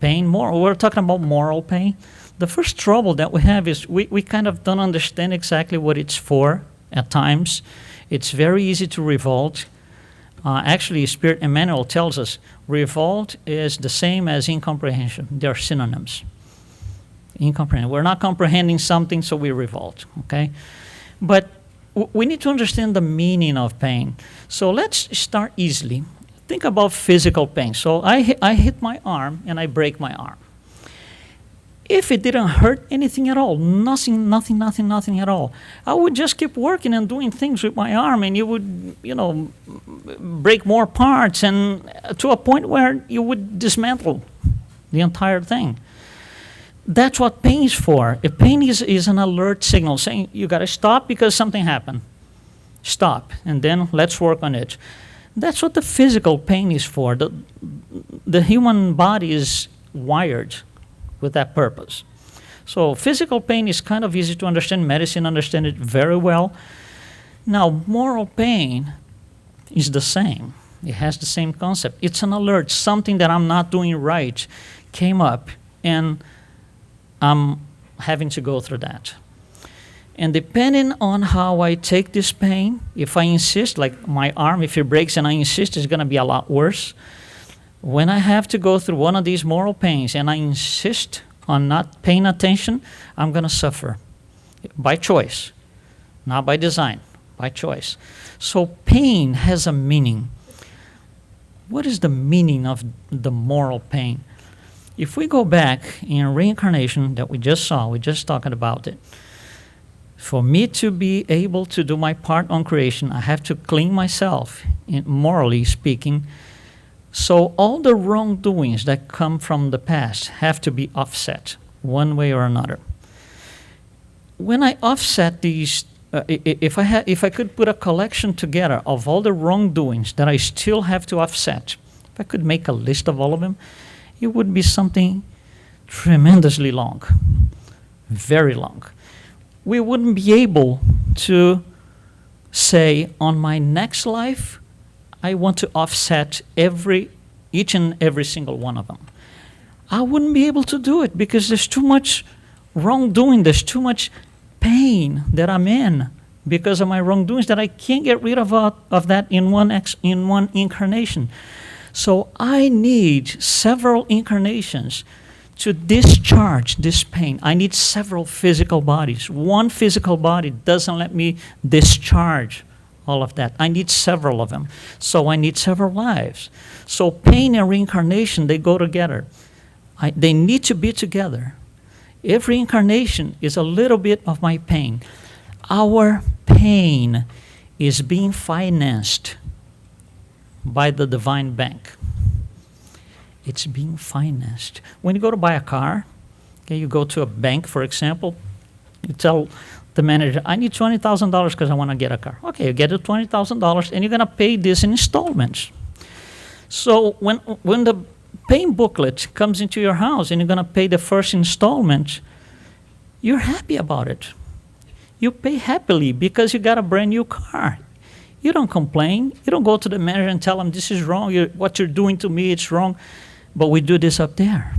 pain, we're talking about moral pain. The first trouble that we have is we kind of don't understand exactly what it's for at times. It's very easy to revolt. Actually, Spirit Emmanuel tells us revolt is the same as incomprehension. They're synonyms. Incomprehension. We're not comprehending something, so we revolt, okay? But we need to understand the meaning of pain. So let's start easily. Think about physical pain. So I hit my arm and I break my arm. If it didn't hurt anything at all, nothing at all, I would just keep working and doing things with my arm, and you would, break more parts, and to a point where you would dismantle the entire thing. That's what pain is for. If pain is an alert signal saying you got to stop because something happened. Stop, and then let's work on it. That's what the physical pain is for. The human body is wired with that purpose. So physical pain is kind of easy to understand. Medicine understands it very well. Now, moral pain is the same. It has the same concept. It's an alert. Something that I'm not doing right came up, and I'm having to go through that. And depending on how I take this pain, if I insist, like my arm, if it breaks and I insist, it's going to be a lot worse. When I have to go through one of these moral pains and I insist on not paying attention, I'm going to suffer by choice, not by design, by choice. So pain has a meaning. What is the meaning of the moral pain? If we go back in reincarnation that we just saw, we just talked about it. For me to be able to do my part on creation, I have to clean myself, morally speaking. So all the wrongdoings that come from the past have to be offset one way or another. When I offset these, if I could put a collection together of all the wrongdoings that I still have to offset, if I could make a list of all of them, it would be something tremendously long, very long. We wouldn't be able to say, on my next life, I want to offset each and every single one of them. I wouldn't be able to do it because there's too much wrongdoing, there's too much pain that I'm in because of my wrongdoings that I can't get rid of that in one incarnation. So I need several incarnations to discharge this pain. I need several physical bodies. One physical body doesn't let me discharge all of that. I need several of them. So I need several lives. So pain and reincarnation, they go together. They need to be together. Every incarnation is a little bit of my pain. Our pain is being financed by the divine bank. It's being financed. When you go to buy a car, okay, you go to a bank, for example, you tell the manager, I need $20,000 because I want to get a car. Okay, you get the $20,000 and you're going to pay this in installments. So when the paying booklet comes into your house and you're going to pay the first installment, you're happy about it. You pay happily because you got a brand new car. You don't complain. You don't go to the manager and tell him, this is wrong. What you're doing to me, it's wrong. But we do this up there.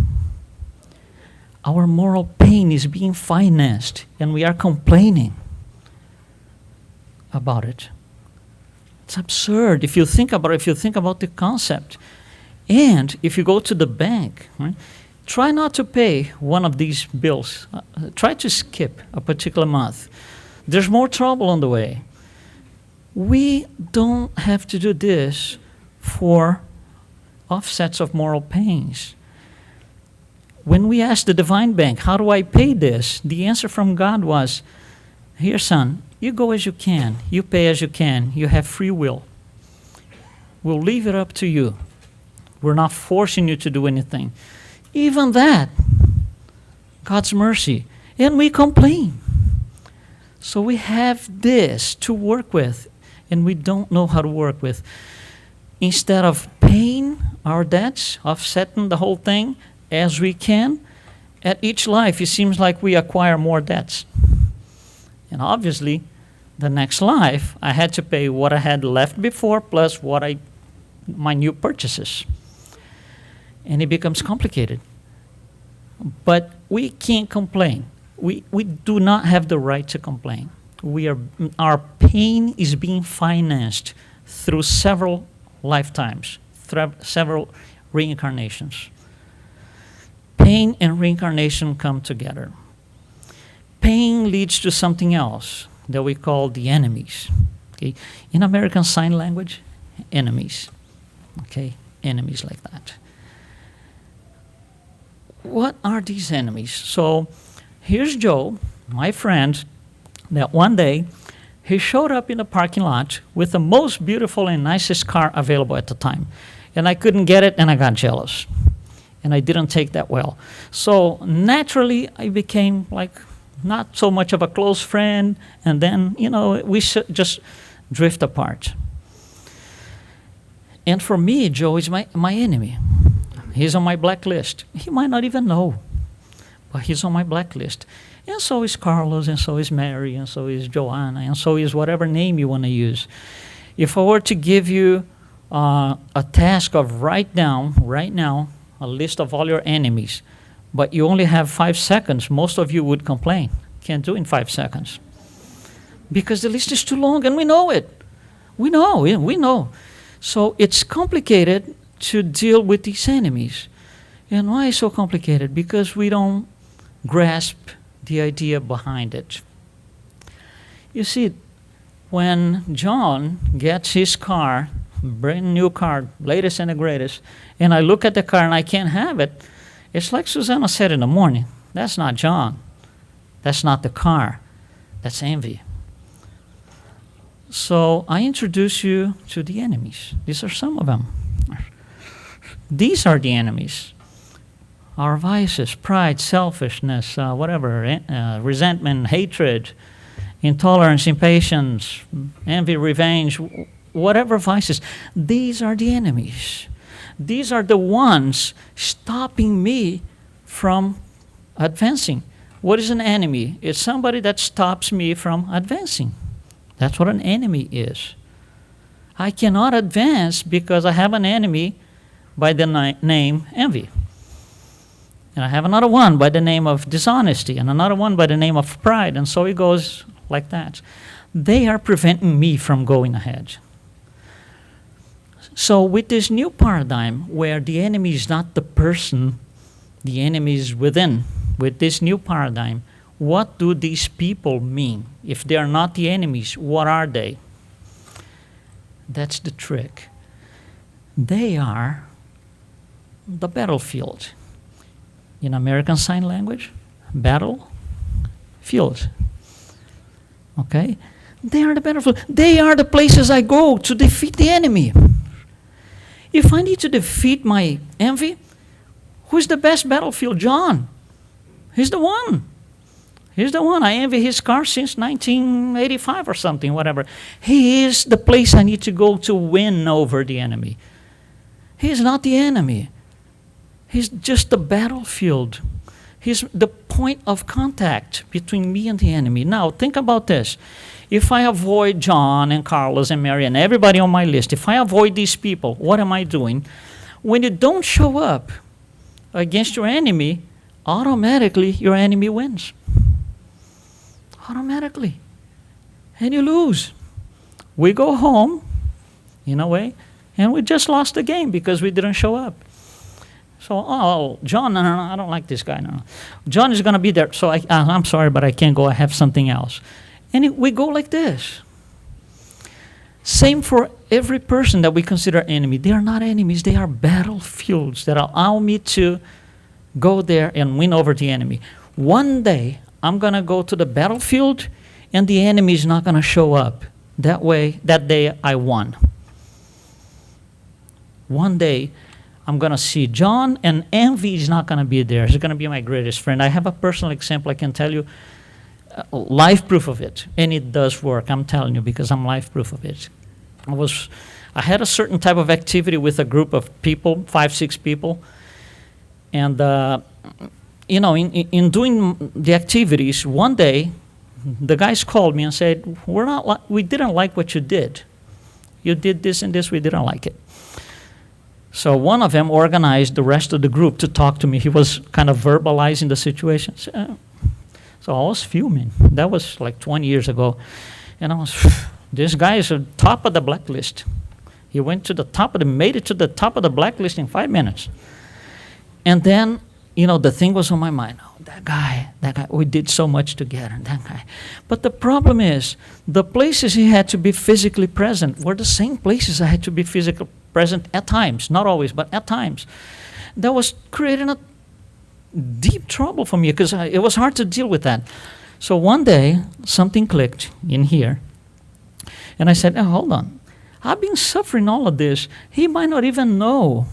Our moral pain is being financed, and we are complaining about it. It's absurd if you think about it, if you think about the concept. And if you go to the bank, right, try not to pay one of these bills. Try to skip a particular month. There's more trouble on the way. We don't have to do this for offsets of moral pains. When we asked the divine bank, how do I pay this? The answer from God was, here, son, you go as you can. You pay as you can. You have free will. We'll leave it up to you. We're not forcing you to do anything. Even that, God's mercy. And we complain. So we have this to work with, and we don't know how to work with. Instead of paying our debts, offsetting the whole thing as we can, at each life it seems like we acquire more debts. And obviously, the next life, I had to pay what I had left before plus my new purchases. And it becomes complicated. But we can't complain. We do not have the right to complain. Our pain is being financed through several lifetimes, several reincarnations. Pain and reincarnation come together. Pain leads to something else that we call the enemies. Okay? In American Sign Language, enemies. Okay? Enemies like that. What are these enemies? So here's Joe, my friend, that one day he showed up in the parking lot with the most beautiful and nicest car available at the time. And I couldn't get it, and I got jealous. And I didn't take that well. So naturally, I became like not so much of a close friend, and then, we just drift apart. And for me, Joe is my enemy. He's on my blacklist. He might not even know, but he's on my blacklist. And so is Carlos, and so is Mary, and so is Joanna, and so is whatever name you want to use. If I were to give you a task of write down right now a list of all your enemies, but you only have 5 seconds, most of you would complain. Can't do it in 5 seconds. Because the list is too long, and we know it. We know. So it's complicated to deal with these enemies. And why is it so complicated? Because we don't grasp the idea behind it. You see, when John gets his car, brand new car, latest and the greatest, and I look at the car and I can't have it, it's like Susanna said in the morning, that's not John. That's not the car. That's envy. So I introduce you to the enemies. These are some of them. These are the enemies. Our vices, pride, selfishness, resentment, hatred, intolerance, impatience, envy, revenge, whatever vices. These are the enemies. These are the ones stopping me from advancing. What is an enemy? It's somebody that stops me from advancing. That's what an enemy is. I cannot advance because I have an enemy by the name envy. And I have another one by the name of dishonesty, and another one by the name of pride, and so it goes like that. They are preventing me from going ahead. So with this new paradigm where the enemy is not the person, the enemy is within, with this new paradigm, what do these people mean? If they are not the enemies, what are they? That's the trick. They are the battlefield. In American Sign Language, battlefield. Okay? They are the battlefield. They are the places I go to defeat the enemy. If I need to defeat my envy, who's the best battlefield? John. He's the one. He's the one. I envy his car since 1985 or something, whatever. He is the place I need to go to win over the enemy. He is not the enemy. He's just the battlefield. He's the point of contact between me and the enemy. Now, think about this. If I avoid John and Carlos and Mary and everybody on my list, if I avoid these people, what am I doing? When you don't show up against your enemy, automatically your enemy wins. Automatically. And you lose. We go home, in a way, and we just lost the game because we didn't show up. So, John, no, I don't like this guy. No. John is going to be there, so I'm sorry, but I can't go. I have something else. And we go like this. Same for every person that we consider enemy. They are not enemies. They are battlefields that allow me to go there and win over the enemy. One day, I'm going to go to the battlefield, and the enemy is not going to show up. That day, I won. One day, I'm going to see John, and envy is not going to be there. He's going to be my greatest friend. I have a personal example I can tell you, life proof of it. And it does work, I'm telling you, because I'm life proof of it. I had a certain type of activity with a group of people, 5, 6 people. And, in doing the activities, one day, the guys called me and said, we didn't like what you did. You did this and this, we didn't like it. So one of them organized the rest of the group to talk to me. He was kind of verbalizing the situation. So I was fuming. That was like 20 years ago. And I was, this guy is at the top of the blacklist. He went to the top of the, made it to the top of the blacklist in 5 minutes. And then, you know, the thing was on my mind. Oh, that guy, we did so much together, that guy. But the problem is, the places he had to be physically present were the same places I had to be physically present at times. Not always, but at times. That was creating a deep trouble for me because it was hard to deal with that. So one day, something clicked in here. And I said, oh, hold on. I've been suffering all of this. He might not even know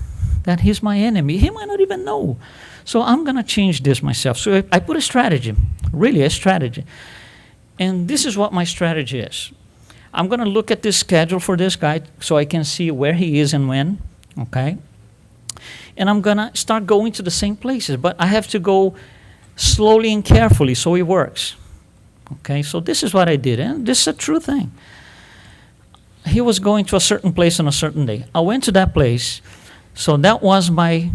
that he's my enemy. He might not even know. So I'm going to change this myself. So I put a strategy, really a strategy. And this is what my strategy is. I'm going to look at this schedule for this guy so I can see where he is and when, okay? And I'm going to start going to the same places, but I have to go slowly and carefully so it works, okay? So this is what I did, and this is a true thing. He was going to a certain place on a certain day. I went to that place, so that was my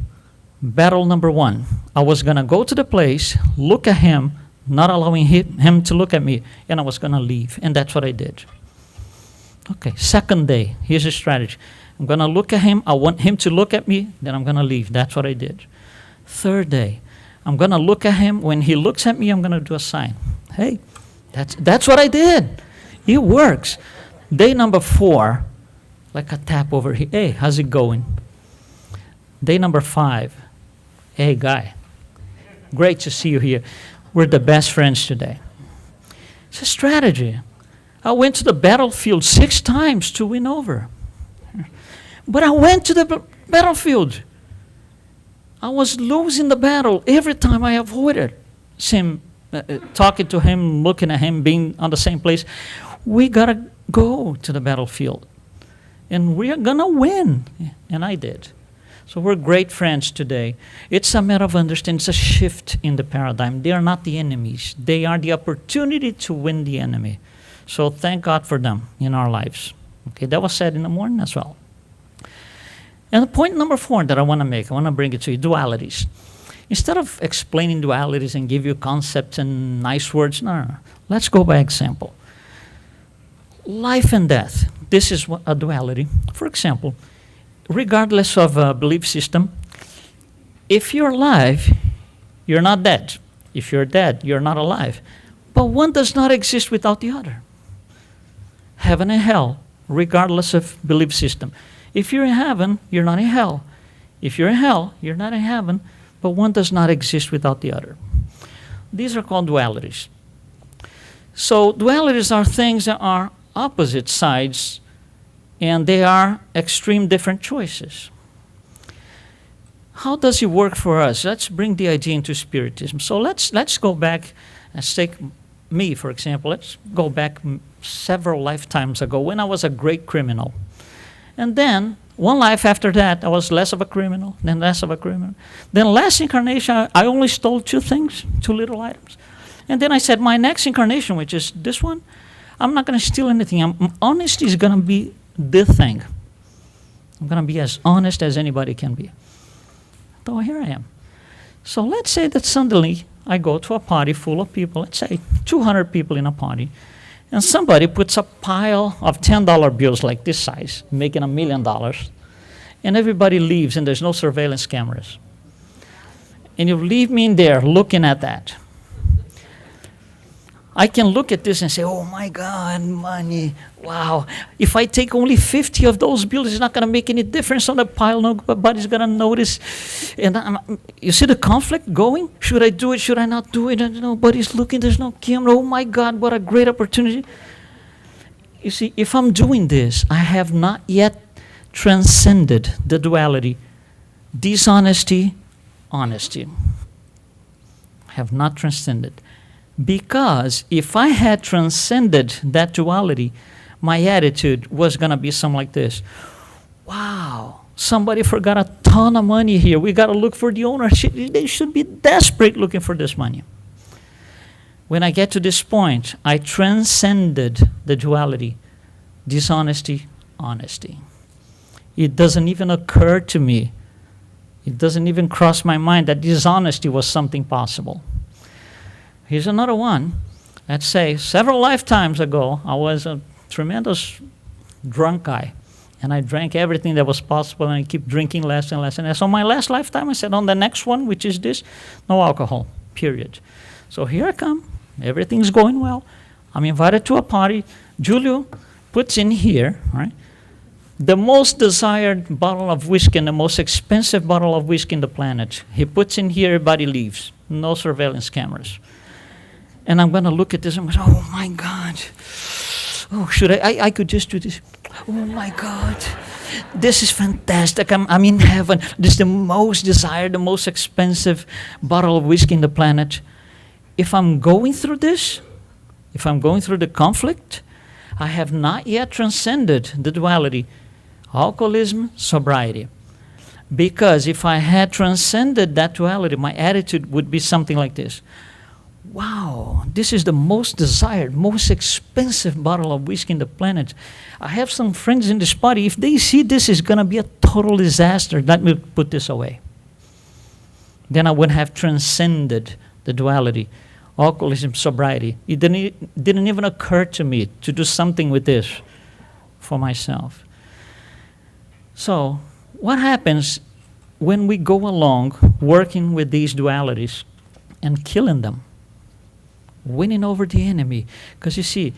battle number one. I was going to go to the place, look at him, not allowing him to look at me, and I was going to leave, and that's what I did. Okay, second day, here's a strategy. I'm going to look at him, I want him to look at me, then I'm going to leave. That's what I did. Third day, I'm going to look at him. When he looks at me, I'm going to do a sign. Hey, that's what I did. It works. Day number 4, like a tap over here. Hey, how's it going? Day number 5, hey, guy, great to see you here. We're the best friends today. It's a strategy. I went to the battlefield 6 times to win over. But I went to the battlefield. I was losing the battle every time I avoided him, talking to him, looking at him, being on the same place. We got to go to the battlefield. And we are going to win. And I did. So we're great friends today. It's a matter of understanding. It's a shift in the paradigm. They are not the enemies. They are the opportunity to win the enemy. So thank God for them in our lives. Okay, that was said in the morning as well. And point number 4 that I want to make, I want to bring it to you, dualities. Instead of explaining dualities and give you concepts and nice words, no. Let's go by example. Life and death. This is a duality. For example, regardless of a belief system, if you're alive, you're not dead. If you're dead, you're not alive. But one does not exist without the other. Heaven and hell, regardless of belief system. If you're in heaven, you're not in hell. If you're in hell, you're not in heaven, but one does not exist without the other. These are called dualities. So dualities are things that are opposite sides, and they are extreme different choices. How does it work for us? Let's bring the idea into Spiritism. So let's go back and take me, for example. Let's go back several lifetimes ago when I was a great criminal. And then, one life after that, I was less of a criminal, then less of a criminal. Then last incarnation, I only stole 2 things, 2 little items. And then I said, my next incarnation, which is this one, I'm not going to steal anything. Honesty is going to be the thing. I'm going to be as honest as anybody can be. So here I am. So let's say that suddenly I go to a party full of people, let's say 200 people in a party, and somebody puts a pile of $10 bills like this size, making $1 million, and everybody leaves and there's no surveillance cameras. And you leave me in there looking at that. I can look at this and say, oh my God, money, wow. If I take only 50 of those bills, it's not going to make any difference on the pile. Nobody's going to notice. And you see the conflict going? Should I do it? Should I not do it? And nobody's looking. There's no camera. Oh my God, what a great opportunity. You see, if I'm doing this, I have not yet transcended the duality. Dishonesty, honesty. I have not transcended. Because if I had transcended that duality, my attitude was going to be something like this. Wow, somebody forgot a ton of money here. We got to look for the owner. They should be desperate looking for this money. When I get to this point, I transcended the duality, dishonesty, honesty. It doesn't even occur to me. It doesn't even cross my mind that dishonesty was something possible. Here's another one. Let's say several lifetimes ago, I was a tremendous drunk guy. And I drank everything that was possible, and I keep drinking less and less and less. So my last lifetime, I said, on the next one, which is this, no alcohol, period. So here I come. Everything's going well. I'm invited to a party. Julio puts in here, right, the most desired bottle of whiskey and the most expensive bottle of whiskey in the planet. He puts in here, everybody leaves. No surveillance cameras. And I'm going to look at this and go, oh, my God. Oh, should I could just do this. Oh, my God. This is fantastic. I'm in heaven. This is the most desired, the most expensive bottle of whiskey in the planet. If I'm going through this, if I'm going through the conflict, I have not yet transcended the duality, alcoholism, sobriety. Because if I had transcended that duality, my attitude would be something like this. Wow, this is the most desired, most expensive bottle of whiskey in the planet. I have some friends in this party. If they see this is going to be a total disaster, let me put this away. Then I would have transcended the duality, alcoholism, sobriety. It didn't even occur to me to do something with this for myself. So what happens when we go along working with these dualities and killing them? Winning over the enemy. Because you see,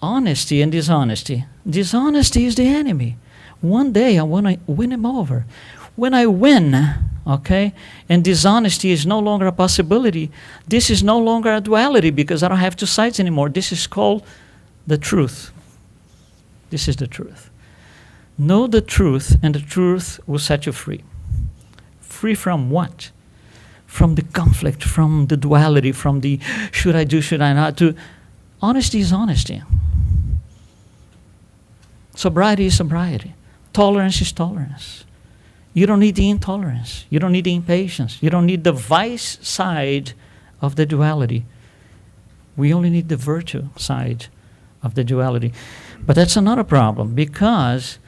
honesty and dishonesty. Dishonesty is the enemy. One day I want to win him over. When I win, okay, and dishonesty is no longer a possibility, this is no longer a duality because I don't have two sides anymore. This is called the truth. This is the truth. Know the truth, and the truth will set you free. Free from what? From the conflict, from the duality, from the should I do, should I not do. Honesty is honesty. Sobriety is sobriety. Tolerance is tolerance. You don't need the intolerance. You don't need the impatience. You don't need the vice side of the duality. We only need the virtue side of the duality. But that's another problem, because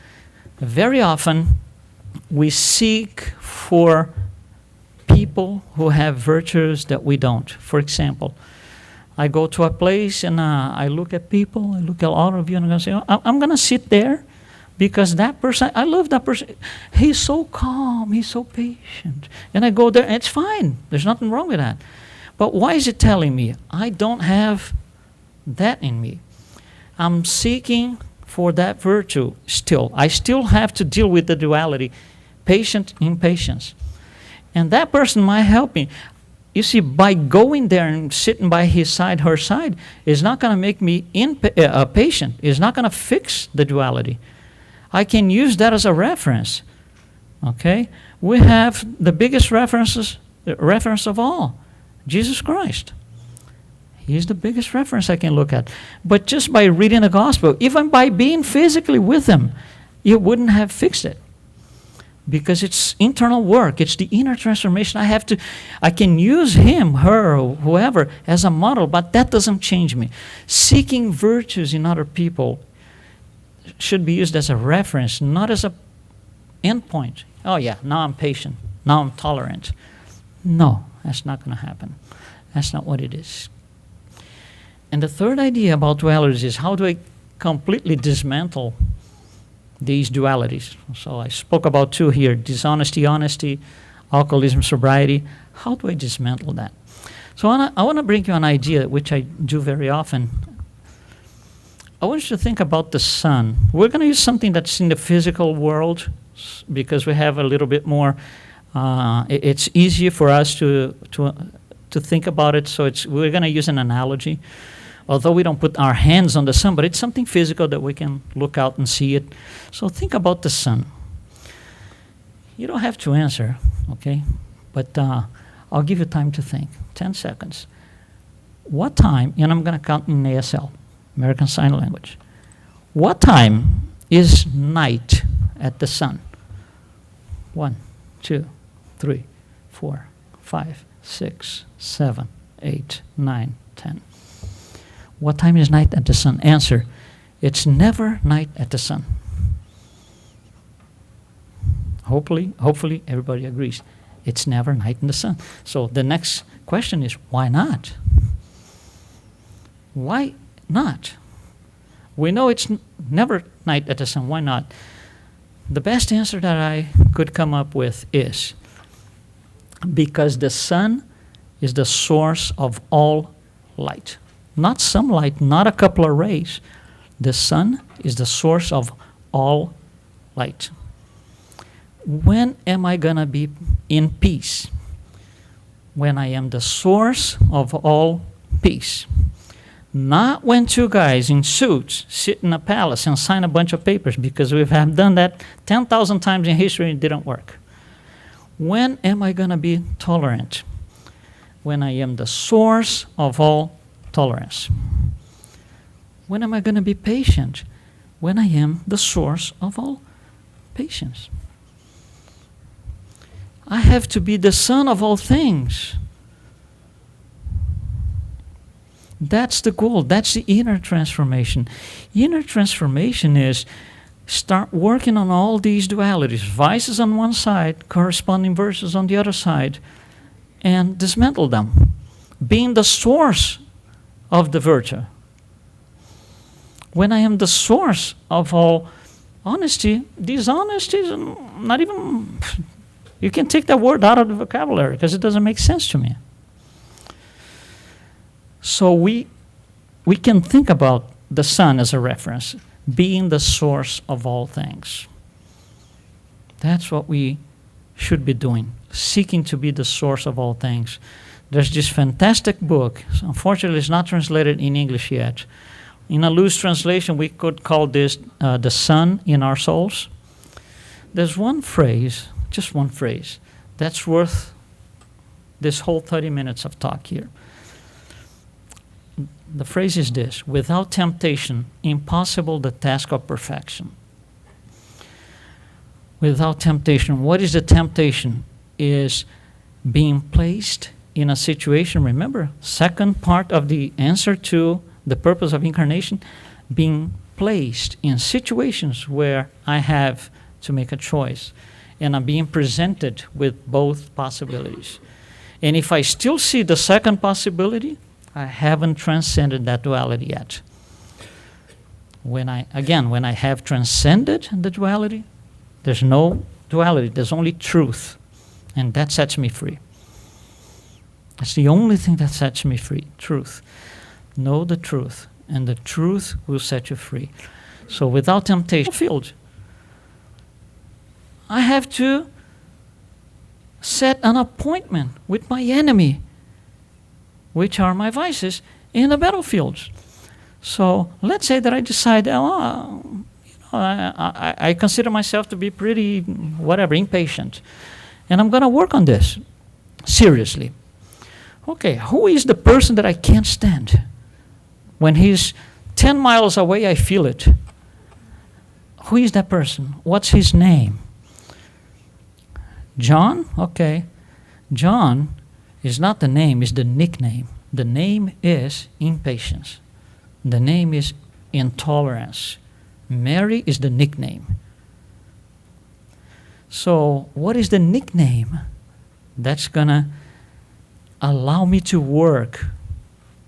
very often we seek for people who have virtues that we don't. For example, I go to a place and I look at people, I look at all of you, and I'm going to say, oh, I'm going to sit there because that person, I love that person. He's so calm, he's so patient. And I go there, and it's fine. There's nothing wrong with that. But why is it telling me I don't have that in me? I'm seeking for that virtue still. I still have to deal with the duality, patient, impatience. And that person might help me. You see, by going there and sitting by his side, her side, is not going to make me patient. It's not going to fix the duality. I can use that as a reference. Okay? We have the biggest reference of all, Jesus Christ. He's the biggest reference I can look at. But just by reading the gospel, even by being physically with him, you wouldn't have fixed it. Because it's internal work. It's the inner transformation. I can use him, her, or whoever as a model, but that doesn't change me. Seeking virtues in other people should be used as a reference, not as an endpoint. Oh yeah, now I'm patient. Now I'm tolerant. No, that's not going to happen. That's not what it is. And the third idea about dualities is, how do I completely dismantle these dualities? So I spoke about two here: dishonesty, honesty, alcoholism, sobriety. How do I dismantle that? So I want to bring you an idea, which I do very often. I want you to think about the sun. We're going to use something that's in the physical world because we have a little bit more, it's easier for us to think about it. So we're going to use an analogy. Although we don't put our hands on the sun, but it's something physical that we can look out and see it. So think about the sun. You don't have to answer, okay? But I'll give you time to think. 10 seconds. What time, and I'm going to count in ASL, American Sign Language. What time is night at the sun? 1, 2, 3, 4, 5, 6, 7, 8, 9, 10. What time is night at the sun? Answer: it's never night at the sun. hopefully everybody agrees. It's never night in the sun. So the next question is, why not? Why not? We know it's never night at the sun. Why not? The best answer that I could come up with is because the sun is the source of all light. Not some light, not a couple of rays. The sun is the source of all light. When am I going to be in peace? When I am the source of all peace. Not when two guys in suits sit in a palace and sign a bunch of papers, because we have done that 10,000 times in history and it didn't work. When am I going to be tolerant? When I am the source of all tolerance. When am I going to be patient? When I am the source of all patience. I have to be the son of all things. That's the goal. That's the inner transformation. Inner transformation is start working on all these dualities, vices on one side, corresponding virtues on the other side, and dismantle them, being the source of the virtue. When I am the source of all honesty, dishonesty is not even, you can take that word out of the vocabulary because it doesn't make sense to me. So we can think about the sun as a reference, being the source of all things. That's what we should be doing, seeking to be the source of all things. There's this fantastic book. Unfortunately, it's not translated in English yet. In a loose translation, we could call this the sun in our souls. There's one phrase, just one phrase, that's worth this whole 30 minutes of talk here. The phrase is this: without temptation, impossible the task of perfection. Without temptation. What is the temptation? Is being placed in a situation, remember, second part of the answer to the purpose of incarnation, being placed in situations where I have to make a choice, and I'm being presented with both possibilities. And if I still see the second possibility, I haven't transcended that duality yet. When I have transcended the duality, there's no duality, there's only truth. And that sets me free. That's the only thing that sets me free, truth. Know the truth, and the truth will set you free. So without temptation, field, I have to set an appointment with my enemy, which are my vices, in the battlefields. So let's say that I decide, I consider myself to be pretty, impatient. And I'm going to work on this seriously. Okay, who is the person that I can't stand? When he's 10 miles away, I feel it. Who is that person? What's his name? John? Okay. John is not the name, it's the nickname. The name is impatience. The name is intolerance. Mary is the nickname. So what is the nickname that's going to allow me to work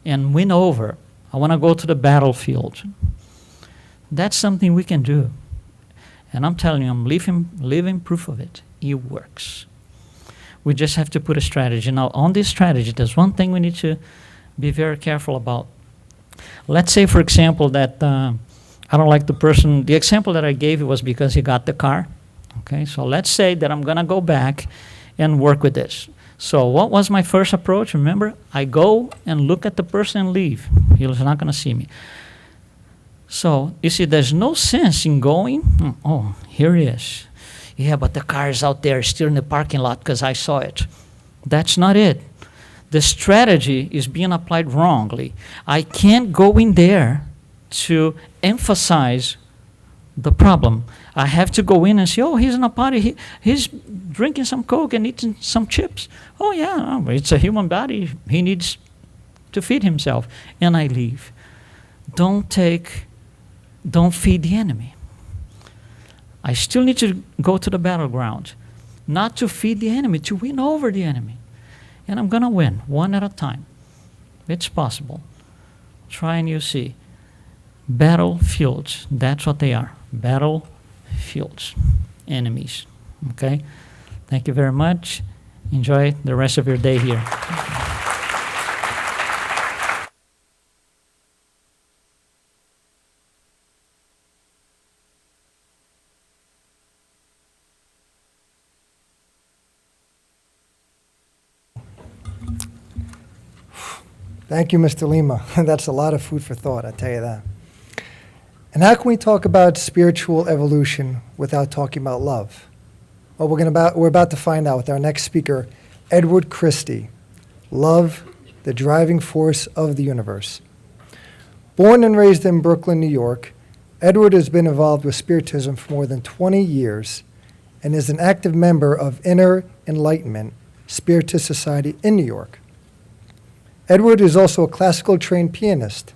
and win over? I want to go to the battlefield. That's something we can do. And I'm telling you, I'm living proof of it. It works. We just have to put a strategy. Now, on this strategy, there's one thing we need to be very careful about. Let's say, for example, that I don't like the person. The example that I gave was because he got the car. Okay, so let's say that I'm going to go back and work with this. So what was my first approach? Remember, I go and look at the person and leave. He's not going to see me. So, you see, there's no sense in going, oh, here he is. Yeah, but the car is out there still in the parking lot because I saw it. That's not it. The strategy is being applied wrongly. I can't go in there to emphasize the problem. I have to go in and say, oh, he's in a party. He's drinking some Coke and eating some chips. Oh, yeah, it's a human body. He needs to feed himself. And I leave. Don't feed the enemy. I still need to go to the battleground, not to feed the enemy, to win over the enemy. And I'm going to win one at a time. It's possible. Try and you see. Battlefields, that's what they are. Battlefields, enemies. Okay? Thank you very much. Enjoy the rest of your day here. Thank you, Mr. Lima. That's a lot of food for thought, I tell you that. And how can we talk about spiritual evolution without talking about love? Well, we're about to find out with our next speaker, Edward Christie. Love, the driving force of the universe. Born and raised in Brooklyn, New York, Edward has been involved with Spiritism for more than 20 years and is an active member of Inner Enlightenment Spiritist Society in New York. Edward is also a classical trained pianist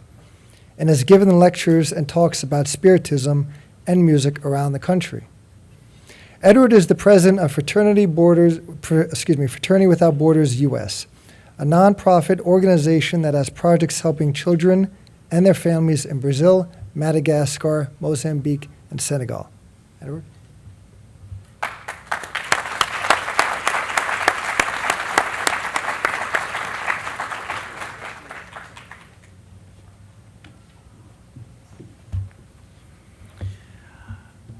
and has given lectures and talks about Spiritism and music around the country. Edward is the president of Fraternity Without Borders US, a nonprofit organization that has projects helping children and their families in Brazil, Madagascar, Mozambique, and Senegal. Edward?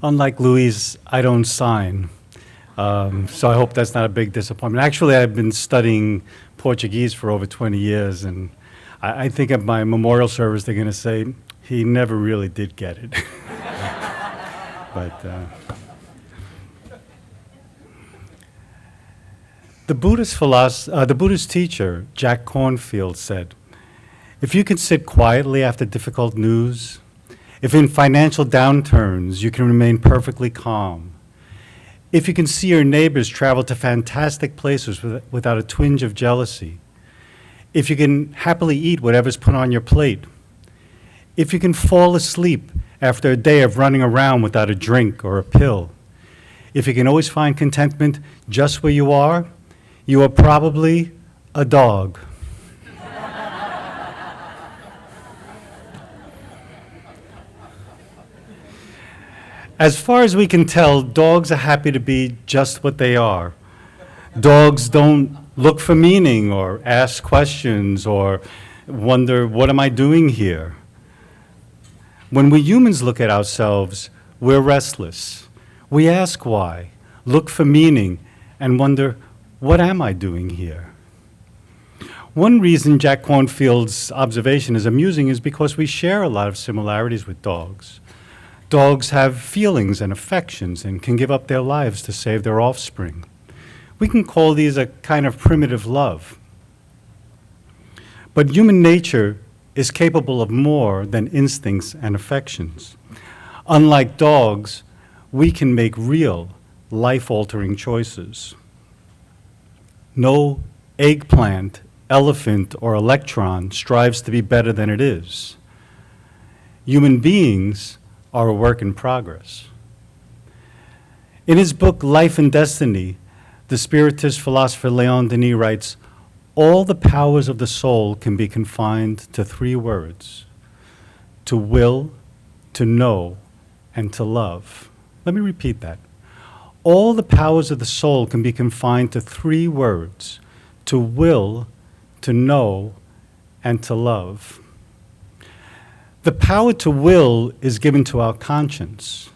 Unlike Luiz, I don't sign, so I hope that's not a big disappointment. Actually, I've been studying Portuguese for over 20 years, and I think at my memorial service they're going to say, he never really did get it. But the Buddhist teacher, Jack Kornfield, said, if you can sit quietly after difficult news, if in financial downturns you can remain perfectly calm, if you can see your neighbors travel to fantastic places without a twinge of jealousy, if you can happily eat whatever's put on your plate, if you can fall asleep after a day of running around without a drink or a pill, if you can always find contentment just where you are probably a dog. As far as we can tell, dogs are happy to be just what they are. Dogs don't look for meaning or ask questions or wonder, what am I doing here? When we humans look at ourselves, we're restless. We ask why, look for meaning, and wonder, what am I doing here? One reason Jack Kornfield's observation is amusing is because we share a lot of similarities with dogs. Dogs have feelings and affections and can give up their lives to save their offspring. We can call these a kind of primitive love. But human nature is capable of more than instincts and affections. Unlike dogs, we can make real, life-altering choices. No eggplant, elephant, or electron strives to be better than it is. Human beings are a work in progress. In his book, Life and Destiny, the Spiritist philosopher Leon Denis writes, all the powers of the soul can be confined to 3 words: to will, to know, and to love. Let me repeat that. All the powers of the soul can be confined to 3 words: to will, to know, and to love. The power to will is given to our conscience.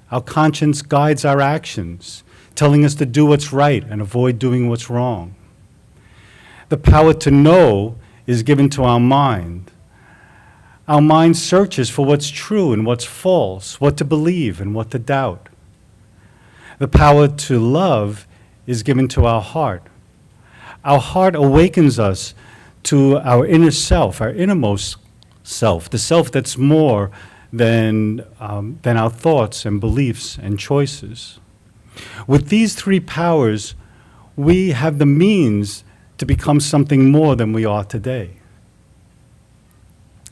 Our conscience guides our actions, telling us to do what's right and avoid doing what's wrong. The power to know is given to our mind. Our mind searches for what's true and what's false, what to believe and what to doubt. The power to love is given to our heart. Our heart awakens us to our inner self, our innermost self, the self that's more than our thoughts and beliefs and choices. With these 3 powers, we have the means to become something more than we are today.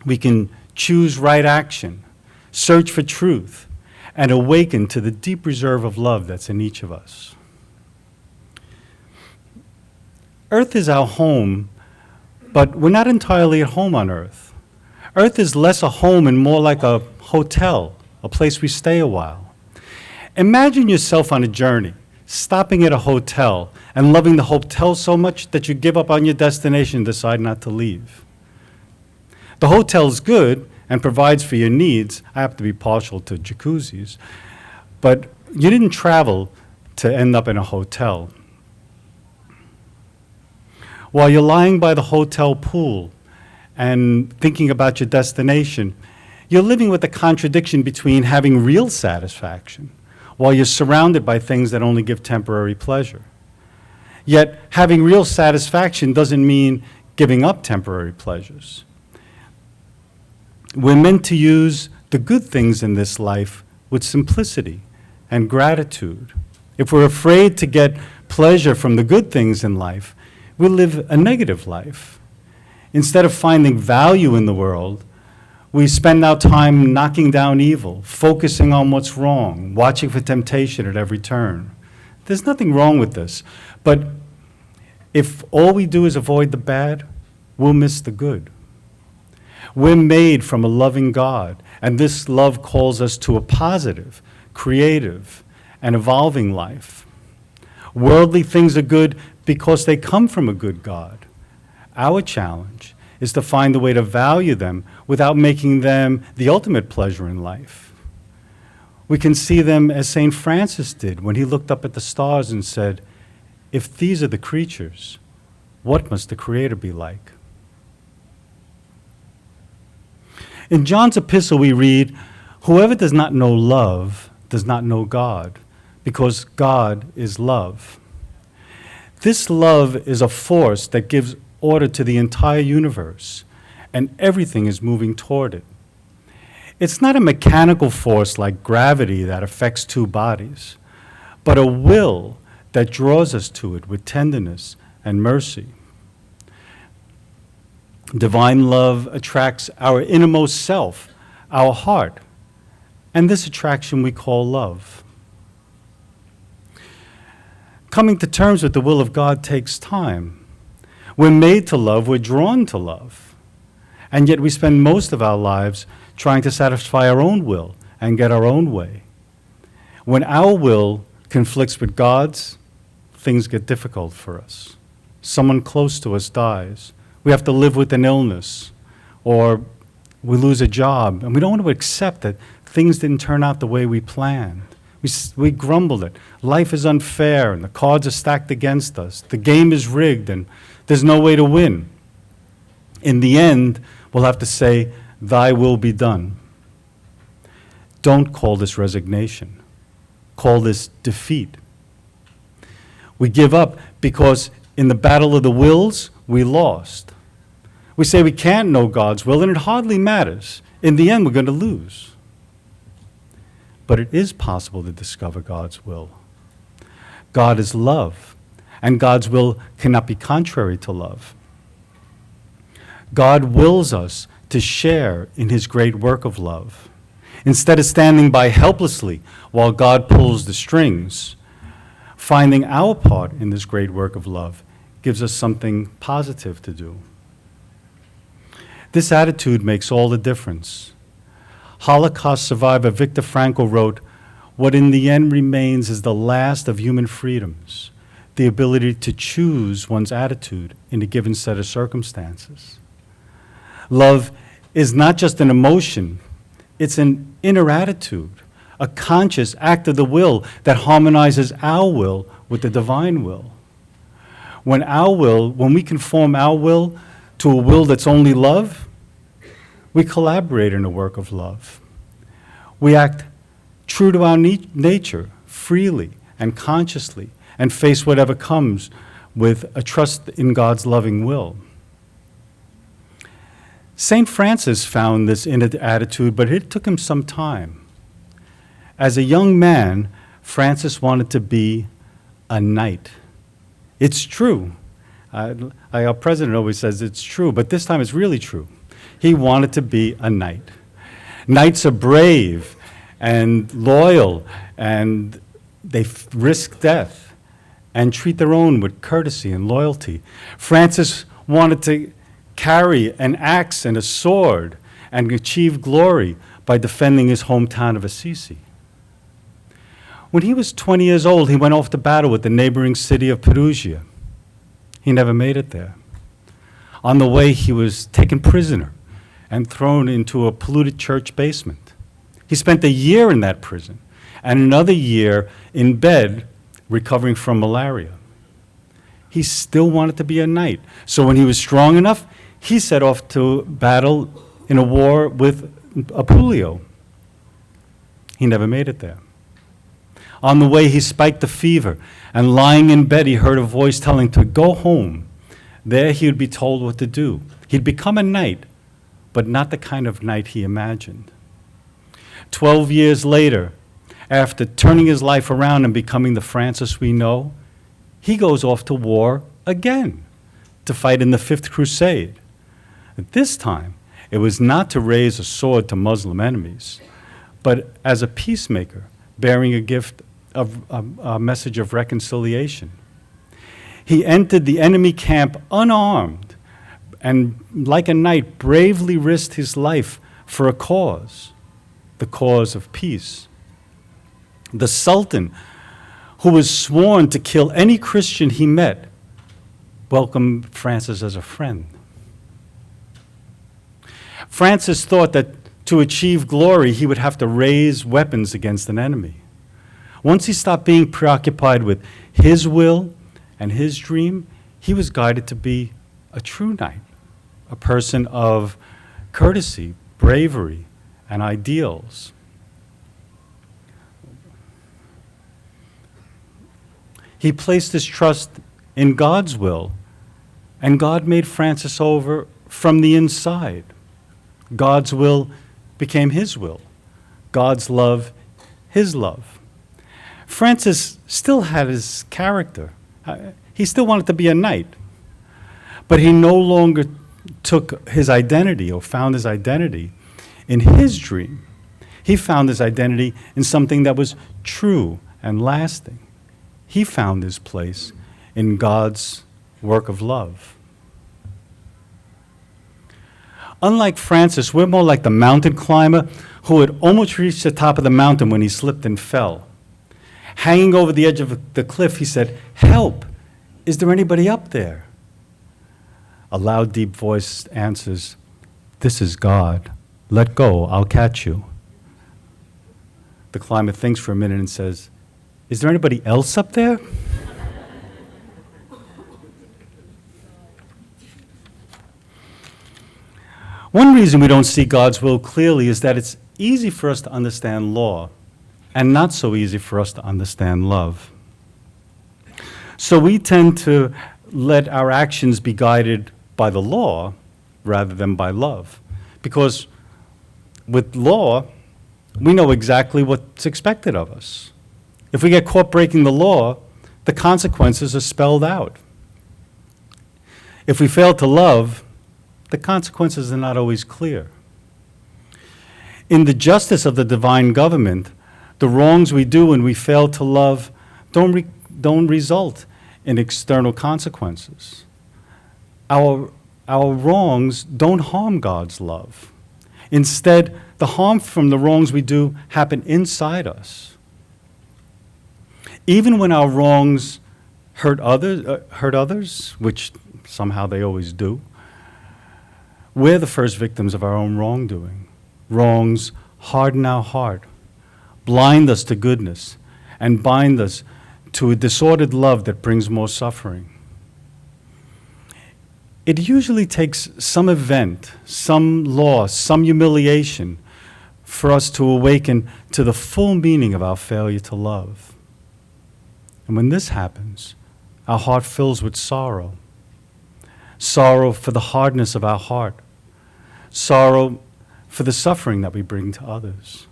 We can choose right action, search for truth, and awaken to the deep reserve of love that's in each of us. Earth is our home, but we're not entirely at home on Earth. Earth is less a home and more like a hotel, a place we stay a while. Imagine yourself on a journey, stopping at a hotel and loving the hotel so much that you give up on your destination and decide not to leave. The hotel's good and provides for your needs. I have to be partial to jacuzzis, but you didn't travel to end up in a hotel. While you're lying by the hotel pool and thinking about your destination, you're living with the contradiction between having real satisfaction while you're surrounded by things that only give temporary pleasure. Yet, having real satisfaction doesn't mean giving up temporary pleasures. We're meant to use the good things in this life with simplicity and gratitude. If we're afraid to get pleasure from the good things in life, we'll live a negative life. Instead of finding value in the world, we spend our time knocking down evil, focusing on what's wrong, watching for temptation at every turn. There's nothing wrong with this, but if all we do is avoid the bad, we'll miss the good. We're made from a loving God, and this love calls us to a positive, creative, and evolving life. Worldly things are good because they come from a good God. Our challenge is to find a way to value them without making them the ultimate pleasure in life. We can see them as St. Francis did when he looked up at the stars and said, "If these are the creatures, what must the Creator be like?" In John's epistle we read, "Whoever does not know love does not know God, because God is love." This love is a force that gives order to the entire universe, and everything is moving toward it. It's not a mechanical force like gravity that affects two bodies, but a will that draws us to it with tenderness and mercy. Divine love attracts our innermost self, our heart, and this attraction we call love. Coming to terms with the will of God takes time. We're made to love, we're drawn to love, and yet we spend most of our lives trying to satisfy our own will and get our own way. When our will conflicts with God's, things get difficult for us. Someone close to us dies. We have to live with an illness, or we lose a job, and we don't want to accept that things didn't turn out the way we planned. We grumble that life is unfair and the cards are stacked against us. The game is rigged and there's no way to win. In the end, we'll have to say, "Thy will be done." Don't call this resignation. Call this defeat. We give up because in the battle of the wills, we lost. We say we can't know God's will, and it hardly matters. In the end, we're going to lose. But it is possible to discover God's will. God is love, and God's will cannot be contrary to love. God wills us to share in his great work of love. Instead of standing by helplessly while God pulls the strings, finding our part in this great work of love gives us something positive to do. This attitude makes all the difference. Holocaust survivor Viktor Frankl wrote, "What in the end remains is the last of human freedoms, the ability to choose one's attitude in a given set of circumstances." Love is not just an emotion, it's an inner attitude, a conscious act of the will that harmonizes our will with the divine will. When we conform our will to a will that's only love, we collaborate in a work of love. We act true to our nature, freely and consciously, and face whatever comes with a trust in God's loving will. St. Francis found this inner attitude, but it took him some time. As a young man, Francis wanted to be a knight. It's true. Our president always says it's true, but this time it's really true. He wanted to be a knight. Knights are brave, and loyal, and they risk death and treat their own with courtesy and loyalty. Francis wanted to carry an axe and a sword and achieve glory by defending his hometown of Assisi. When he was 20 years old, he went off to battle with the neighboring city of Perugia. He never made it there. On the way, he was taken prisoner and thrown into a polluted church basement. He spent a year in that prison and another year in bed recovering from malaria. He still wanted to be a knight. So when he was strong enough, he set off to battle in a war with Apulio. He never made it there. On the way, he spiked a fever, and lying in bed, he heard a voice telling him to go home. There he would be told what to do. He'd become a knight, but not the kind of knight he imagined. 12 years later, after turning his life around and becoming the Francis we know, he goes off to war again to fight in the Fifth Crusade. At this time, it was not to raise a sword to Muslim enemies, but as a peacemaker, bearing a gift of a message of reconciliation. He entered the enemy camp unarmed and, like a knight, bravely risked his life for a cause, the cause of peace. The Sultan, who was sworn to kill any Christian he met, welcomed Francis as a friend. Francis thought that to achieve glory, he would have to raise weapons against an enemy. Once he stopped being preoccupied with his will and his dream, he was guided to be a true knight, a person of courtesy, bravery, and ideals. He placed his trust in God's will, and God made Francis over from the inside. God's will became his will. God's love, his love. Francis still had his character. He still wanted to be a knight, but he no longer took his identity or found his identity in his dream. He found his identity in something that was true and lasting. He found his place in God's work of love. Unlike Francis, we're more like the mountain climber who had almost reached the top of the mountain when he slipped and fell. Hanging over the edge of the cliff, he said, "Help! Is there anybody up there?" A loud, deep voice answers, "This is God. Let go, I'll catch you." The climber thinks for a minute and says, "Is there anybody else up there?" One reason we don't see God's will clearly is that it's easy for us to understand law and not so easy for us to understand love. So we tend to let our actions be guided by the law rather than by love. Because with law, we know exactly what's expected of us. If we get caught breaking the law, the consequences are spelled out. If we fail to love, the consequences are not always clear. In the justice of the divine government, the wrongs we do when we fail to love don't result in external consequences. Our wrongs don't harm God's love. Instead, the harm from the wrongs we do happen inside us. Even when our wrongs hurt others, which somehow they always do, we're the first victims of our own wrongdoing. Wrongs harden our heart, blind us to goodness, and bind us to a disordered love that brings more suffering. It usually takes some event, some loss, some humiliation for us to awaken to the full meaning of our failure to love. And when this happens, our heart fills with sorrow. Sorrow for the hardness of our heart. Sorrow for the suffering that we bring to others.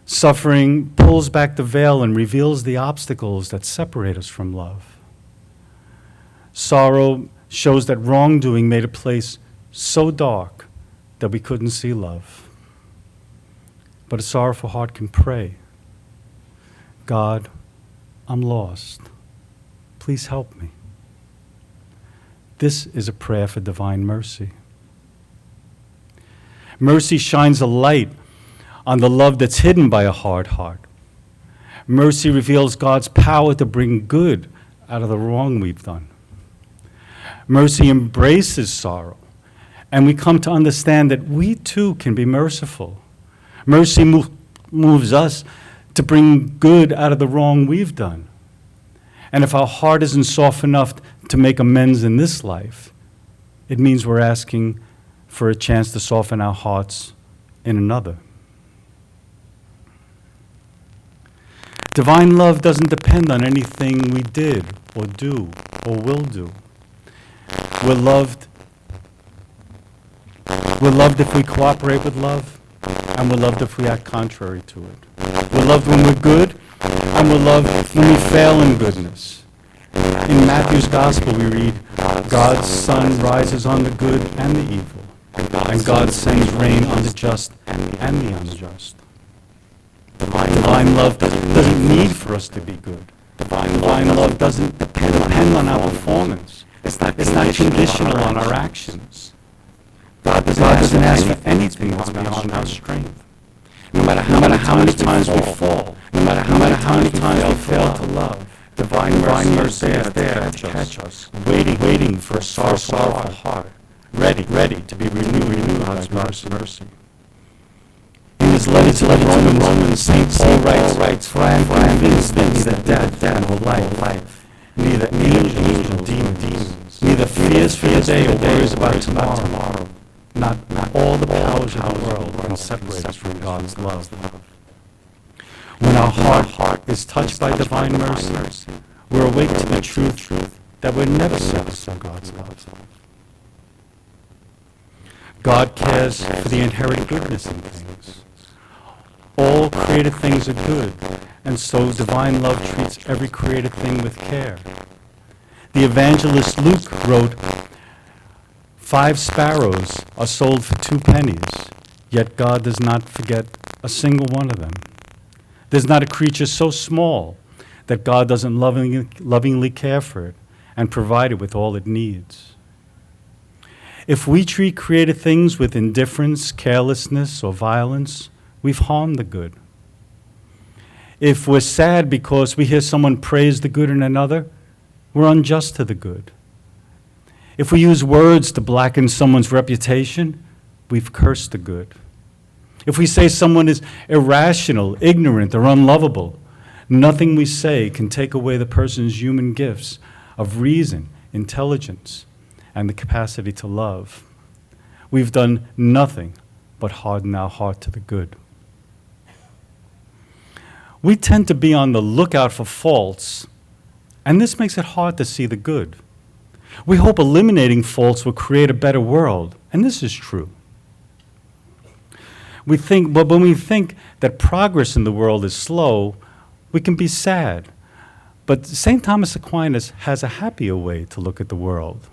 Suffering pulls back the veil and reveals the obstacles that separate us from love. Sorrow shows that wrongdoing made a place so dark that we couldn't see love. But a sorrowful heart can pray, God, I'm lost. Please help me. This is a prayer for divine mercy. Mercy shines a light on the love that's hidden by a hard heart. Mercy reveals God's power to bring good out of the wrong we've done. Mercy embraces sorrow, and we come to understand that we too can be merciful. Mercy moves us to bring good out of the wrong we've done. And if our heart isn't soft enough to make amends in this life, it means we're asking for a chance to soften our hearts in another. Divine love doesn't depend on anything we did or do or will do. We're loved if we cooperate with love, and we're loved if we act contrary to it. We're loved when we're good, and we're loved when we fail in goodness. In Matthew's Gospel we read, God's sun rises on the good and the evil, and God sends rain on the just and the unjust. Divine love doesn't need for us to be good. Divine love doesn't depend on our performance. It's not conditional on our actions. God doesn't ask for anything that's beyond our strength. No matter how many times we fall, no matter how many times we fail to love, divine mercy is there to catch us, waiting for a sorrowful heart, ready to be renewed by God's mercy. In his letter to the Romans, St. Paul writes, For I am convinced that neither death nor life, neither angels nor demons, neither fears for the day or worries about tomorrow, not all the powers of the world can separate us from God's love. When our heart is touched by divine mercy, we're awake to the truth that we're never separate from God's love. God cares for the inherent goodness in things. All created things are good, and so divine love treats every created thing with care. The evangelist Luke wrote, 5 sparrows are sold for 2 pennies, yet God does not forget a single one of them. There's not a creature so small that God doesn't lovingly care for it and provide it with all it needs. If we treat created things with indifference, carelessness, or violence, we've harmed the good. If we're sad because we hear someone praise the good in another, we're unjust to the good. If we use words to blacken someone's reputation, we've cursed the good. If we say someone is irrational, ignorant, or unlovable, nothing we say can take away the person's human gifts of reason, intelligence, and the capacity to love. We've done nothing but harden our heart to the good. We tend to be on the lookout for faults, and this makes it hard to see the good. We hope eliminating faults will create a better world, and this is true. But when we think that progress in the world is slow, we can be sad. But St. Thomas Aquinas has a happier way to look at the world.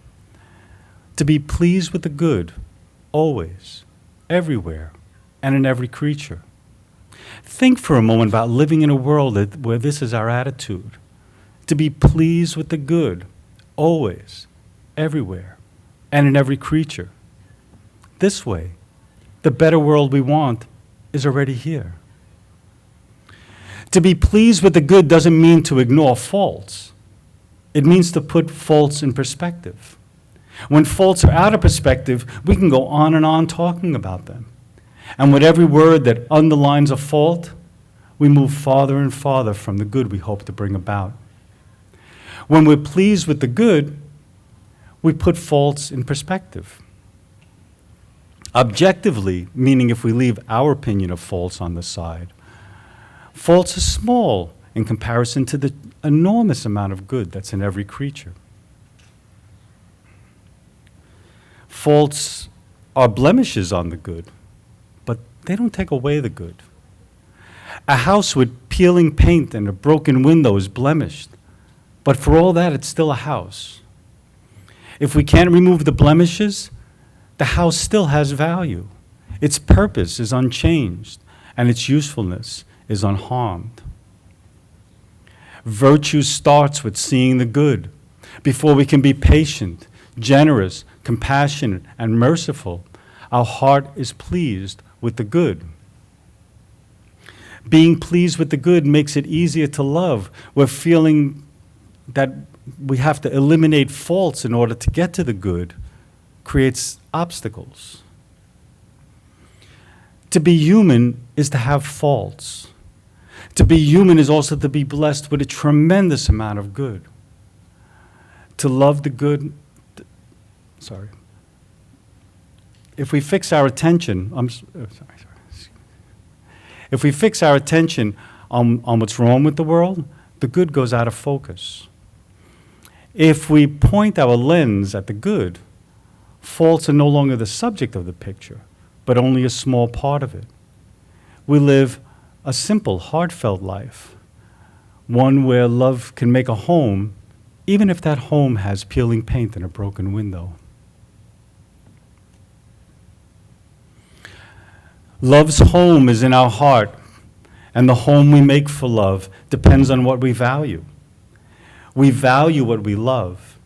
To be pleased with the good, always, everywhere, and in every creature. Think for a moment about living in a world where this is our attitude. To be pleased with the good, always, everywhere, and in every creature. This way, the better world we want is already here. To be pleased with the good doesn't mean to ignore faults. It means to put faults in perspective. When faults are out of perspective, we can go on and on talking about them. And with every word that underlines a fault, we move farther and farther from the good we hope to bring about. When we're pleased with the good, we put faults in perspective. Objectively, meaning if we leave our opinion of faults on the side, faults are small in comparison to the enormous amount of good that's in every creature. Faults are blemishes on the good, but they don't take away the good. A house with peeling paint and a broken window is blemished, but for all that, it's still a house. If we can't remove the blemishes, the house still has value. Its purpose is unchanged, and its usefulness is unharmed. Virtue starts with seeing the good. Before we can be patient, generous, compassionate, and merciful, our heart is pleased with the good. Being pleased with the good makes it easier to love. We're feeling that we have to eliminate faults in order to get to the good, creates obstacles. To be human is to have faults. To be human is also to be blessed with a tremendous amount of good. To love the good, if we fix our attention, if we fix our attention on what's wrong with the world, the good goes out of focus. If we point our lens at the good, faults are no longer the subject of the picture, but only a small part of it. We live a simple, heartfelt life, one where love can make a home, even if that home has peeling paint and a broken window. Love's home is in our heart, and the home we make for love depends on what we value. We value what we love,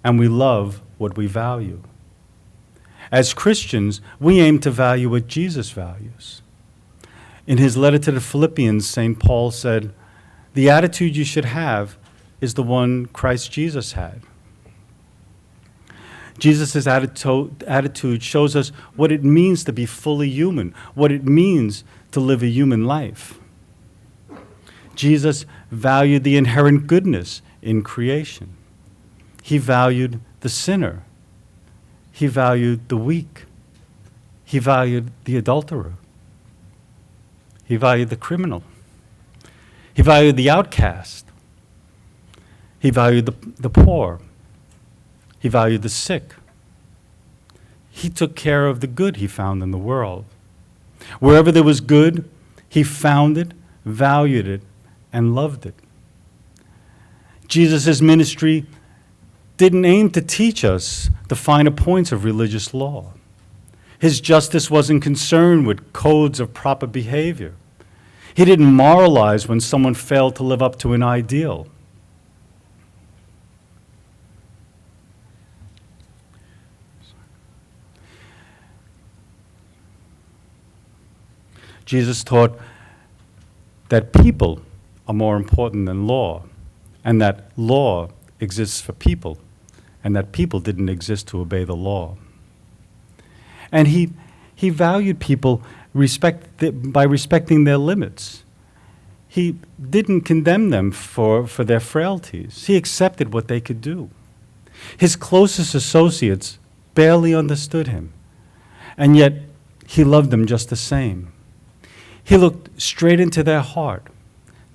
and we love what we value. As Christians, we aim to value what Jesus values. In his letter to the Philippians, St. Paul said, "The attitude you should have is the one Christ Jesus had." Jesus' attitude shows us what it means to be fully human, what it means to live a human life. Jesus valued the inherent goodness in creation. He valued the sinner. He valued the weak. He valued the adulterer. He valued the criminal. He valued the outcast. He valued the poor. He valued the sick. He took care of the good he found in the world. Wherever there was good, he found it, valued it, and loved it. Jesus' ministry didn't aim to teach us the finer points of religious law. His justice wasn't concerned with codes of proper behavior. He didn't moralize when someone failed to live up to an ideal. Jesus taught that people are more important than law, and that law exists for people, and that people didn't exist to obey the law. And he valued people by respecting their limits. He didn't condemn them for their frailties. He accepted what they could do. His closest associates barely understood him, and yet he loved them just the same. He looked straight into their heart,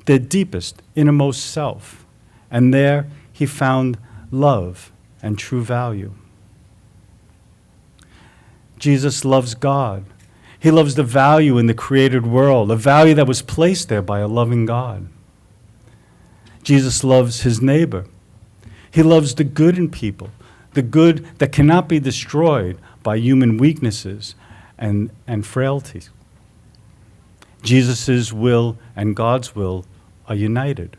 their deepest, innermost self, and there he found love and true value. Jesus loves God. He loves the value in the created world, a value that was placed there by a loving God. Jesus loves his neighbor. He loves the good in people, the good that cannot be destroyed by human weaknesses and frailties. Jesus' will and God's will are united.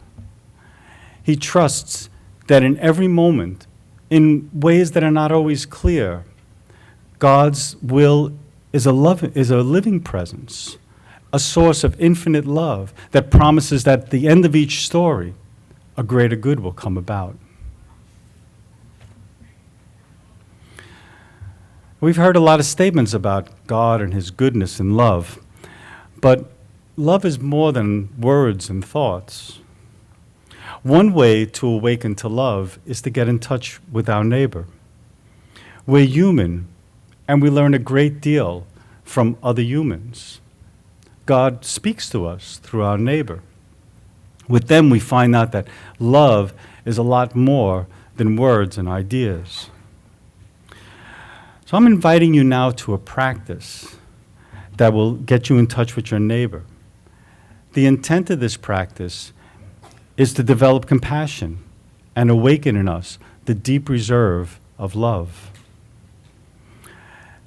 He trusts that in every moment, in ways that are not always clear, God's will is a living presence, a source of infinite love that promises that at the end of each story, a greater good will come about. We've heard a lot of statements about God and his goodness and love, but love is more than words and thoughts. One way to awaken to love is to get in touch with our neighbor. We're human, and we learn a great deal from other humans. God speaks to us through our neighbor. With them, we find out that love is a lot more than words and ideas. So I'm inviting you now to a practice that will get you in touch with your neighbor. The intent of this practice is to develop compassion and awaken in us the deep reserve of love.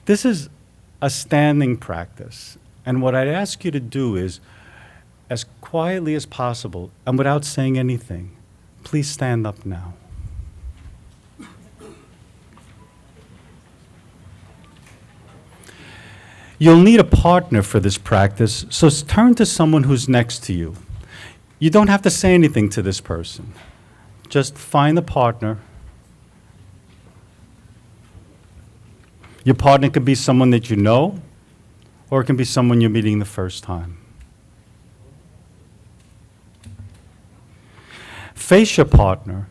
This is a standing practice, And what I'd ask you to do is, as quietly as possible, and without saying anything, please stand up now. You'll need a partner for this practice, so turn to someone who's next to you. You don't have to say anything to this person. Just find a partner. Your partner could be someone that you know, or it can be someone you're meeting the first time. Face your partner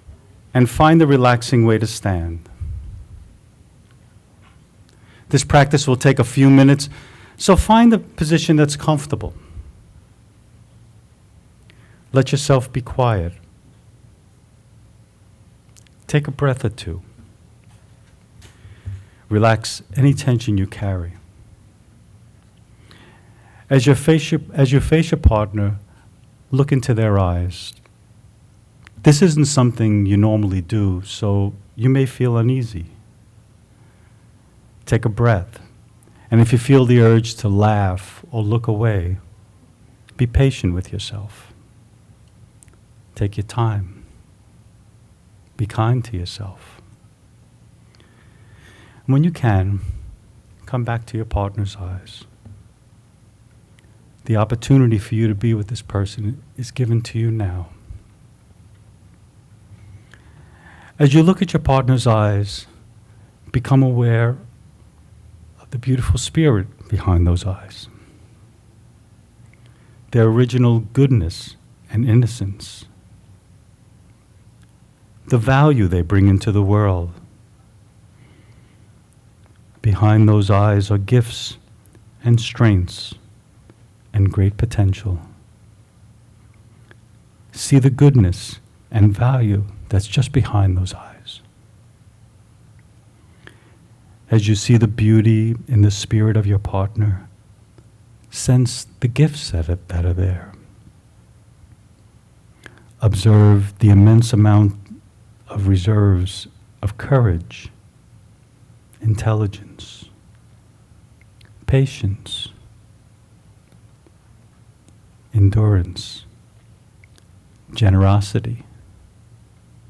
and find a relaxing way to stand. This practice will take a few minutes, so find a position that's comfortable. Let yourself be quiet. Take a breath or two. Relax any tension you carry. As you face your partner, look into their eyes. This isn't something you normally do, so you may feel uneasy. Take a breath, and if you feel the urge to laugh or look away, be patient with yourself. Take your time. Be kind to yourself. And when you can, come back to your partner's eyes. The opportunity for you to be with this person is given to you now. As you look at your partner's eyes, become aware of the beautiful spirit behind those eyes, their original goodness and innocence, the value they bring into the world. Behind those eyes are gifts and strengths and great potential. See the goodness and value that's just behind those eyes. As you see the beauty in the spirit of your partner, sense the gifts that are there. Observe the immense amount of reserves of courage, intelligence, patience, endurance, generosity,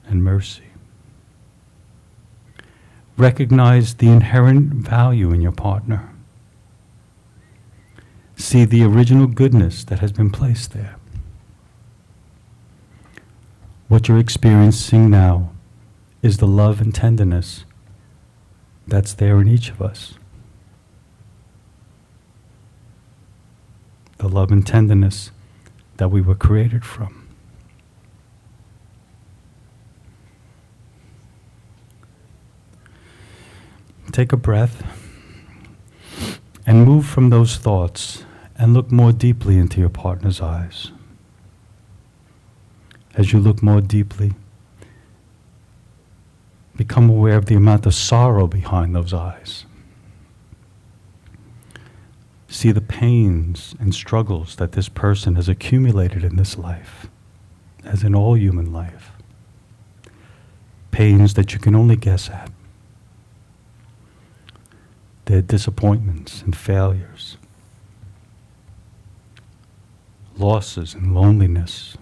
and mercy. Recognize the inherent value in your partner. See the original goodness that has been placed there. What you're experiencing now is the love and tenderness that's there in each of us. The love and tenderness that we were created from. Take a breath and move from those thoughts and look more deeply into your partner's eyes. As you look more deeply, become aware of the amount of sorrow behind those eyes. See the pains and struggles that this person has accumulated in this life, as in all human life. Pains that you can only guess at. Their disappointments and failures, losses and loneliness,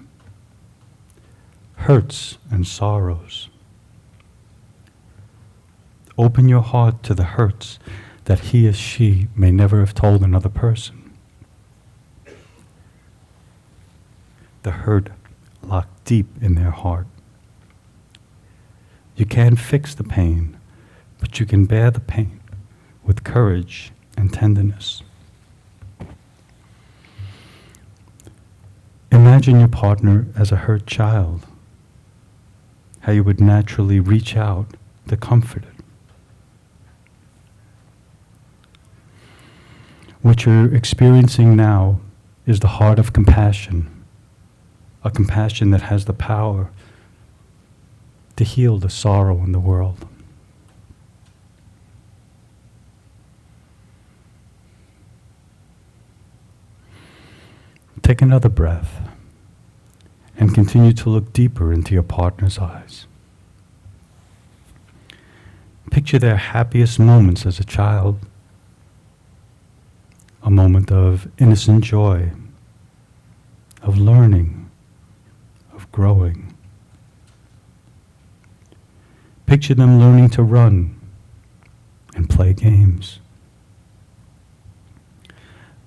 hurts and sorrows. Open your heart to the hurts that he or she may never have told another person. The hurt locked deep in their heart. You can't fix the pain, but you can bear the pain with courage and tenderness. Imagine your partner as a hurt child, how you would naturally reach out to comfort it. What you're experiencing now is the heart of compassion, a compassion that has the power to heal the sorrow in the world. Take another breath and continue to look deeper into your partner's eyes. Picture their happiest moments as a child, a moment of innocent joy, of learning, of growing. Picture them learning to run and play games.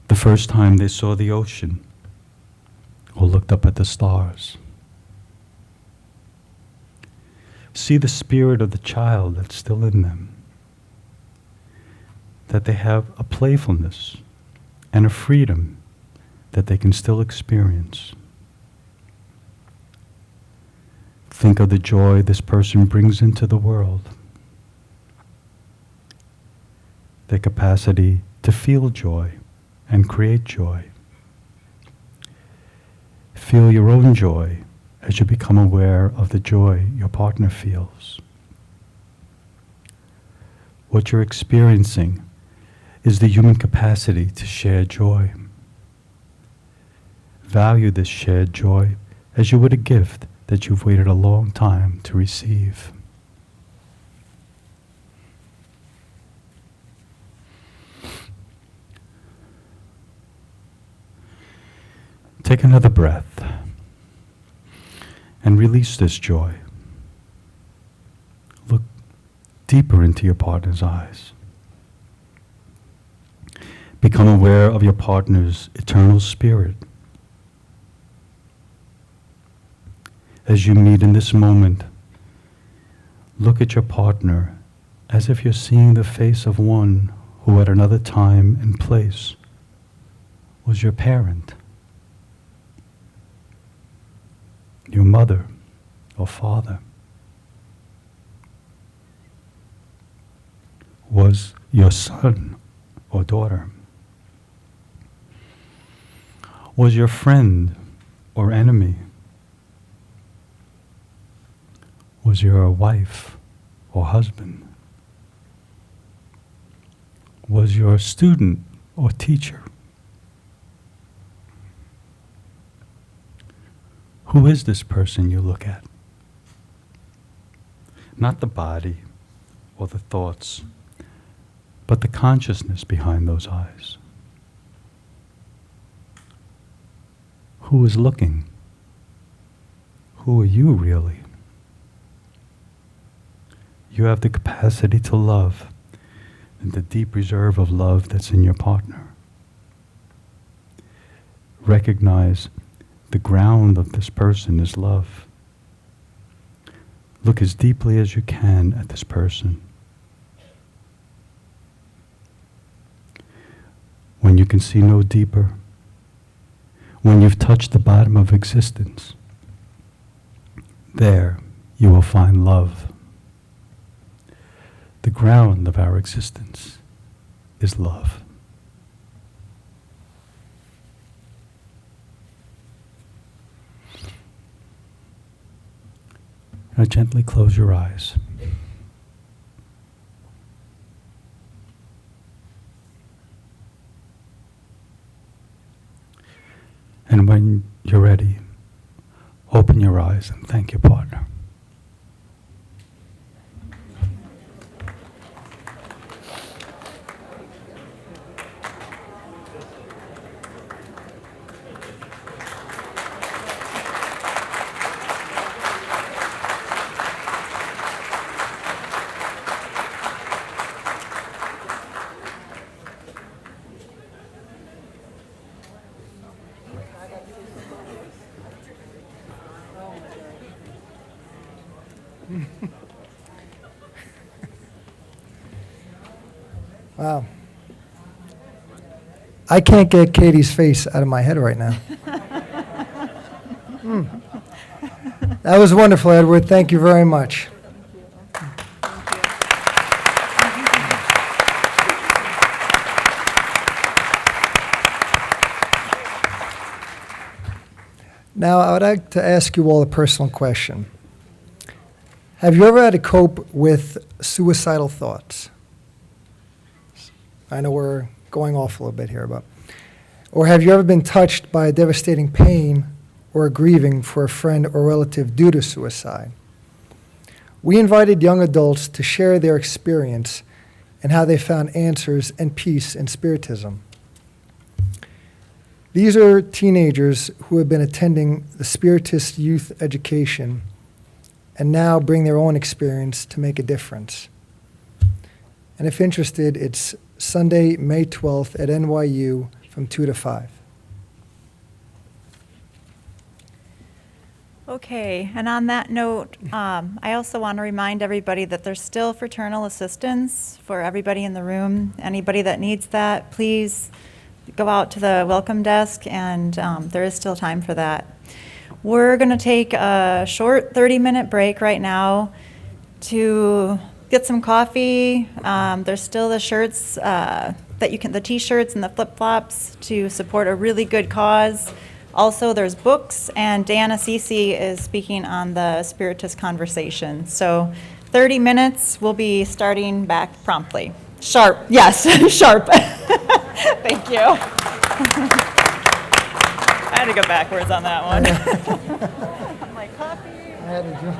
The first time they saw the ocean or looked up at the stars. See the spirit of the child that's still in them, that they have a playfulness and a freedom that they can still experience. Think of the joy this person brings into the world, their capacity to feel joy and create joy. Feel your own joy as you become aware of the joy your partner feels. What you're experiencing is the human capacity to share joy. Value this shared joy as you would a gift that you've waited a long time to receive. Take another breath and release this joy. Look deeper into your partner's eyes. Become aware of your partner's eternal spirit. As you meet in this moment, look at your partner as if you're seeing the face of one who at another time and place was your parent, your mother or father, was your son or daughter, was your friend or enemy, was your wife or husband, was your student or teacher. Who is this person you look at? Not the body or the thoughts, but the consciousness behind those eyes. Who is looking? Who are you really? You have the capacity to love and the deep reserve of love that's in your partner. Recognize the ground of this person is love. Look as deeply as you can at this person. When you can see no deeper, when you've touched the bottom of existence, there you will find love. The ground of our existence is love. Now gently close your eyes. And when you're ready, open your eyes and thank your partner. Wow. I can't get Katie's face out of my head right now. That was wonderful, Edward. Thank you very much. Now, I would like to ask you all a personal question. Have you ever had to cope with suicidal thoughts? I know we're going off a little bit here, but... Or have you ever been touched by a devastating pain or grieving for a friend or relative due to suicide? We invited young adults to share their experience and how they found answers and peace in Spiritism. These are teenagers who have been attending the Spiritist youth education and now bring their own experience to make a difference. And if interested, it's Sunday, May 12th at NYU from 2 to 5. Okay, and on that note, I also want to remind everybody that there's still fraternal assistance for everybody in the room. Anybody that needs that, please go out to the welcome desk, and there is still time for that. We're going to take a short 30-minute break right now to get some coffee. There's still the shirts that you can, the t-shirts and the flip-flops to support a really good cause. Also, there's books, and Dan Assisi is speaking on the Spiritist conversation. So 30 minutes, we'll be starting back promptly. Sharp, yes, sharp. Thank you. I had to go backwards on that one. My coffee. I had to jump.